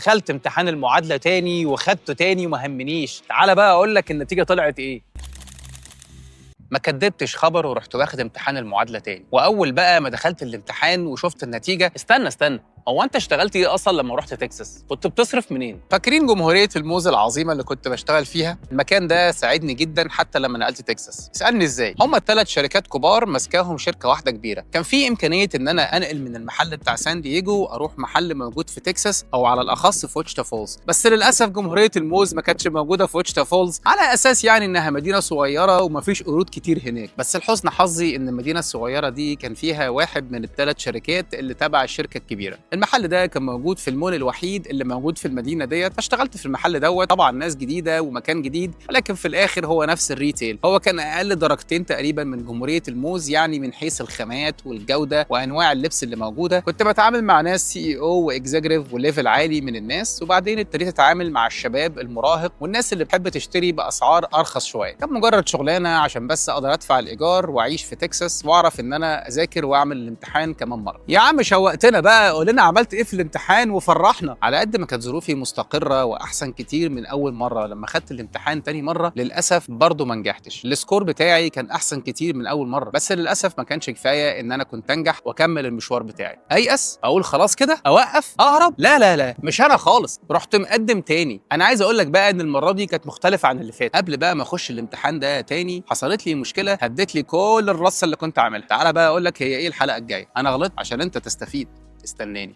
دخلت امتحان المعادله تاني وخدته تاني وما همنيش. تعالى بقى اقول لك النتيجه طلعت ايه. ما كدبتش خبر ورحت واخد امتحان المعادله تاني. واول بقى ما دخلت الامتحان وشفت النتيجه، استنى، هو انت اشتغلت ايه اصلا لما رحت تكساس؟ كنت بتصرف منين؟ فاكرين جمهوريه الموز العظيمه اللي كنت بشتغل فيها؟ المكان ده ساعدني جدا حتى لما نقلت تكساس. اسالني ازاي؟ هما ال3 شركات كبار ماسكاهم شركه واحده كبيره. كان في امكانيه ان انا انقل من المحل بتاع سان دييجو اروح محل موجود في تكساس، او على الاخص في ويتشتا فولز. بس للاسف جمهوريه الموز ما كانتش موجوده في ويتشتا فولز، على اساس يعني انها مدينه صغيره ومفيش قرود كتير هناك. بس لحسن حظي ان المدينه الصغيره دي كان فيها واحد من ال3 شركات اللي تبع الشركه الكبيره. المحل ده كان موجود في المول الوحيد اللي موجود في المدينه ديت، فاشتغلت في المحل دوت. طبعا ناس جديده ومكان جديد، ولكن في الاخر هو نفس الريتيل. هو كان اقل درجتين تقريبا من جمهوريه الموز، يعني من حيث الخامات والجوده وانواع اللبس اللي موجوده. كنت بتعامل مع ناس سي او واكزيكتيف وليفل عالي من الناس، وبعدين ابتديت اتعامل مع الشباب المراهق والناس اللي بتحب تشتري باسعار ارخص شويه. كان مجرد شغلانه عشان بس اقدر ادفع الايجار واعيش في تكساس واعرف ان انا اذاكر واعمل الامتحان كمان مره. يا عم شوقتنا بقى، قول لنا عملت ايه في الامتحان وفرحنا. على قد ما كانت ظروفي مستقره واحسن كتير من اول مره، لما خدت الامتحان تاني مره للاسف برضه ما نجحتش. السكور بتاعي كان احسن كتير من اول مره، بس للاسف ما كانش كفايه ان انا كنت انجح واكمل المشوار بتاعي. ايأس؟ اقول خلاص كده اوقف اهرب؟ لا، مش انا خالص. رحت مقدم تاني. انا عايز اقول لك بقى ان المره دي كانت مختلفه عن اللي فات. قبل بقى ما اخش الامتحان ده تاني حصلت لي مشكله هدت لي كل الرصه اللي كنت عاملها. تعالى بقى اقول لك هي ايه الحلقه الجايه. انا غلطت عشان انت تستفيد. استناني.